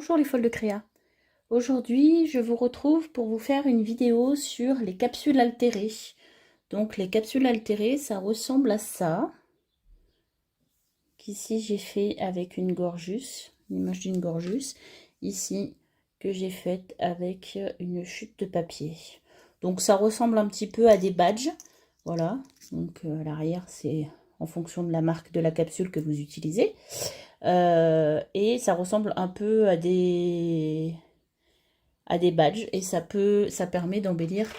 Bonjour les folles de Créa. Aujourd'hui, je vous retrouve pour vous faire une vidéo sur les capsules altérées. Donc les capsules altérées, ça ressemble à ça. Qu'ici j'ai fait avec une gorgus, une image d'une gorgus. Ici, que j'ai faite avec une chute de papier. Donc ça ressemble un petit peu à des badges. Voilà. Donc à l'arrière, c'est en fonction de la marque de la capsule que vous utilisez. Et ça ressemble un peu à des badges et ça permet d'embellir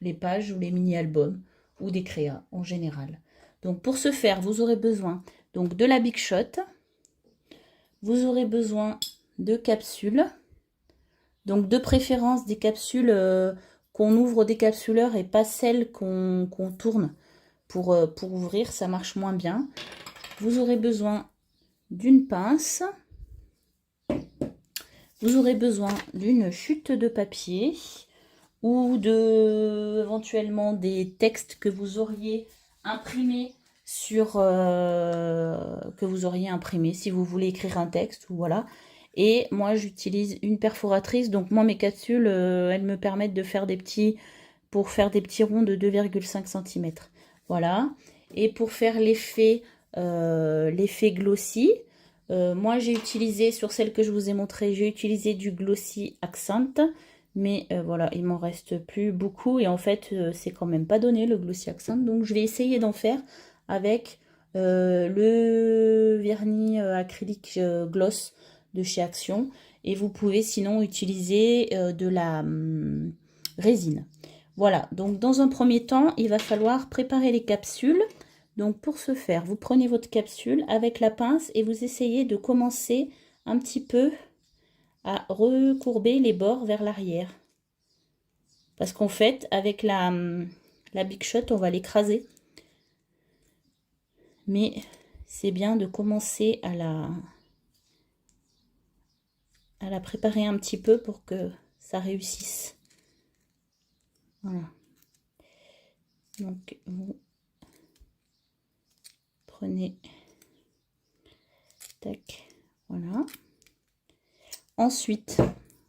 les pages ou les mini-albums ou des créas en général. Donc pour ce faire, vous aurez besoin donc de la Big Shot, vous aurez besoin de capsules, donc de préférence des capsules qu'on ouvre au décapsuleur et pas celles qu'on tourne pour ouvrir, ça marche moins bien. Vous aurez besoin d'une pince. Vous aurez besoin d'une chute de papier ou éventuellement des textes que vous auriez imprimés si vous voulez écrire un texte ou voilà. Et moi j'utilise une perforatrice, donc moi mes capsules elles me permettent de faire des petits ronds de 2,5 cm. Voilà. Et pour faire l'effet glossy, moi j'ai utilisé, sur celle que je vous ai montré, j'ai utilisé du Glossy Accent, mais voilà, il m'en reste plus beaucoup et en fait c'est quand même pas donné le Glossy Accent, donc je vais essayer d'en faire avec le vernis acrylique gloss de chez Action, et vous pouvez sinon utiliser de la résine. Voilà, donc dans un premier temps il va falloir préparer les capsules. Donc pour ce faire, vous prenez votre capsule avec la pince et vous essayez de commencer un petit peu à recourber les bords vers l'arrière. Parce qu'en fait, avec la Big Shot, on va l'écraser. Mais c'est bien de commencer à la préparer un petit peu pour que ça réussisse. Voilà. Donc vous prenez, tac, voilà. Ensuite,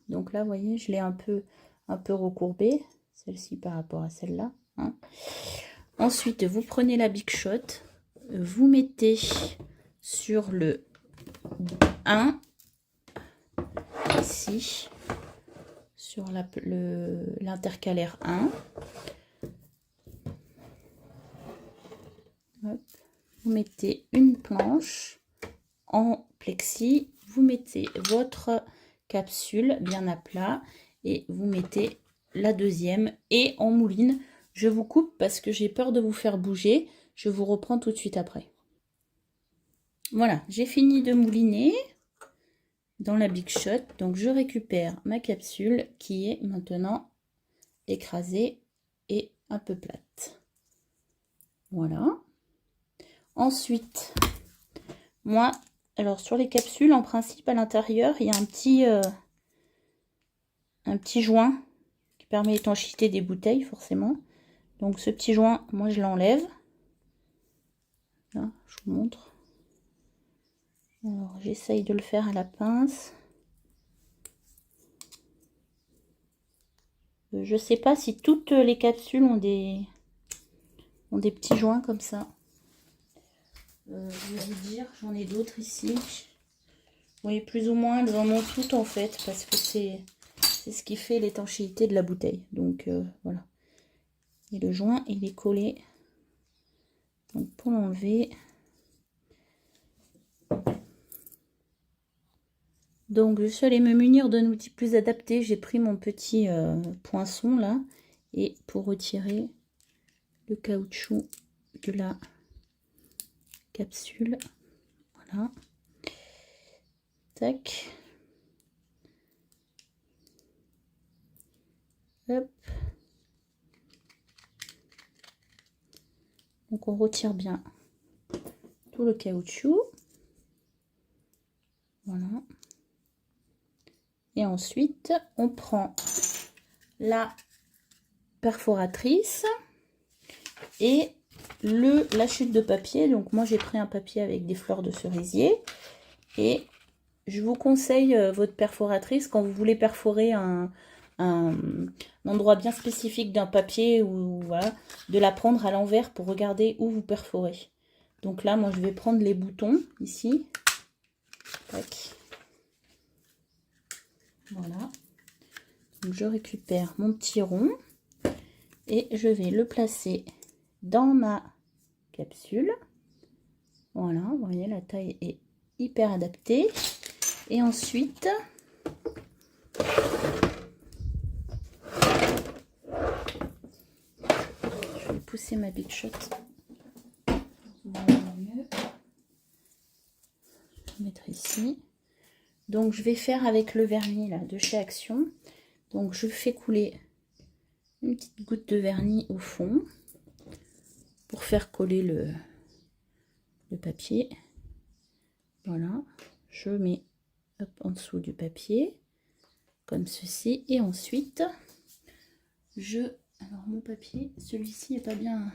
donc là, vous voyez, je l'ai un peu recourbée, celle-ci par rapport à celle-là. Hein. Ensuite, vous prenez la Big Shot, vous mettez sur le 1, ici, sur l'intercalaire 1. Hop. Vous mettez une planche en plexi, vous mettez votre capsule bien à plat et vous mettez la deuxième et en mouline. Je vous coupe parce que j'ai peur de vous faire bouger. Je vous reprends tout de suite après. Voilà, j'ai fini de mouliner dans la Big Shot. Donc je récupère ma capsule qui est maintenant écrasée et un peu plate. Voilà. Ensuite, moi, alors sur les capsules, en principe, à l'intérieur, il y a un petit joint qui permet l'étanchéité des bouteilles, forcément. Donc ce petit joint, moi je l'enlève. Là, je vous montre. Alors j'essaye de le faire à la pince. Je sais pas si toutes les capsules ont des petits joints comme ça. Je vais vous dire, j'en ai d'autres ici. Oui, plus ou moins, elles en ont toutes en fait, parce que c'est ce qui fait l'étanchéité de la bouteille. Donc voilà. Et le joint, il est collé. Donc pour l'enlever, donc je suis allée me munir d'un outil plus adapté. J'ai pris mon petit poinçon là, et pour retirer le caoutchouc de la capsule, voilà. Tac. Hop. Donc on retire bien tout le caoutchouc. Voilà. Et ensuite, on prend la perforatrice et la chute de papier. Donc moi j'ai pris un papier avec des fleurs de cerisier et je vous conseille votre perforatrice quand vous voulez perforer un endroit bien spécifique d'un papier ou voilà, de la prendre à l'envers pour regarder où vous perforez. Donc là, moi, je vais prendre les boutons ici. Tac. Voilà. Donc je récupère mon petit rond et je vais le placer dans ma capsule. Voilà, vous voyez, la taille est hyper adaptée. Et ensuite, je vais pousser ma Big Shot. Mieux. Je vais mettre ici. Donc je vais faire avec le vernis là de chez Action. Donc je fais couler une petite goutte de vernis au fond pour faire coller le papier. Voilà, je mets hop, en dessous du papier comme ceci et ensuite alors mon papier, celui-ci est pas bien,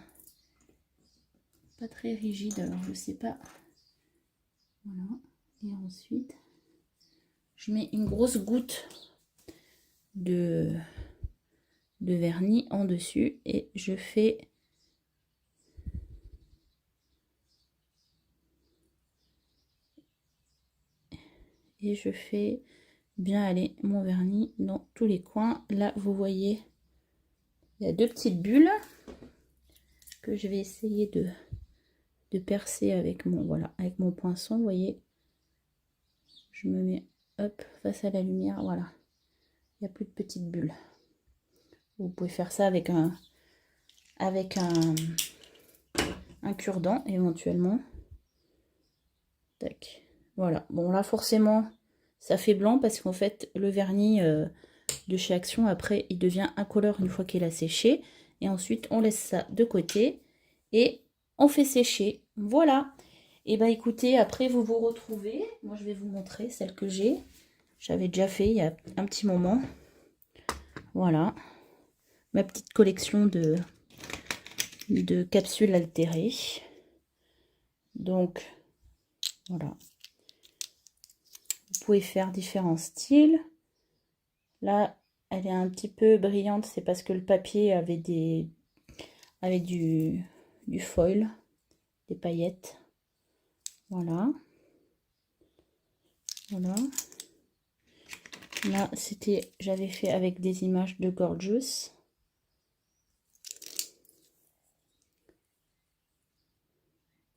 pas très rigide, alors je sais pas. Voilà, et ensuite je mets une grosse goutte de vernis en dessus et je fais bien aller mon vernis dans tous les coins. Là vous voyez, il y a deux petites bulles que je vais essayer de percer avec avec mon poinçon. Vous voyez, je me mets hop face à la lumière, voilà, il n'y a plus de petites bulles. Vous pouvez faire ça avec un cure-dent éventuellement. Tac. Voilà, bon là forcément ça fait blanc parce qu'en fait le vernis de chez Action après il devient incolore une fois qu'il a séché, et ensuite on laisse ça de côté et on fait sécher. Voilà, et bah écoutez, après vous vous retrouvez, moi je vais vous montrer celle que j'avais déjà fait il y a un petit moment. Voilà ma petite collection de capsules altérées. Donc voilà, vous pouvez faire différents styles. Là elle est un petit peu brillante, c'est parce que le papier avait du foil, des paillettes. Voilà. Voilà. Là j'avais fait avec des images de Gorgeous.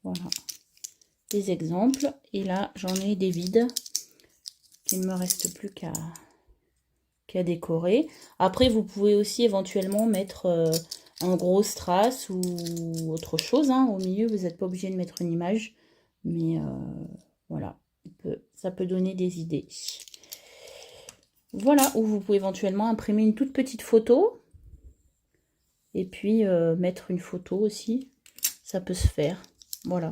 Voilà des exemples, et là j'en ai des vides qu'il ne me reste plus qu'à décorer. Après vous pouvez aussi éventuellement mettre un gros strass ou autre chose hein, au milieu, vous n'êtes pas obligé de mettre une image, mais voilà, ça peut donner des idées. Voilà, ou vous pouvez éventuellement imprimer une toute petite photo et puis mettre une photo aussi, ça peut se faire. Voilà,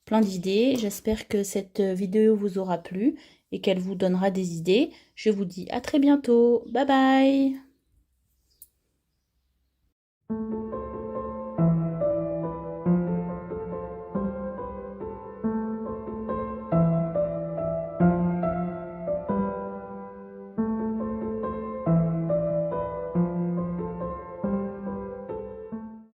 plein d'idées. J'espère que cette vidéo vous aura plu et qu'elle vous donnera des idées. Je vous dis à très bientôt. Bye bye!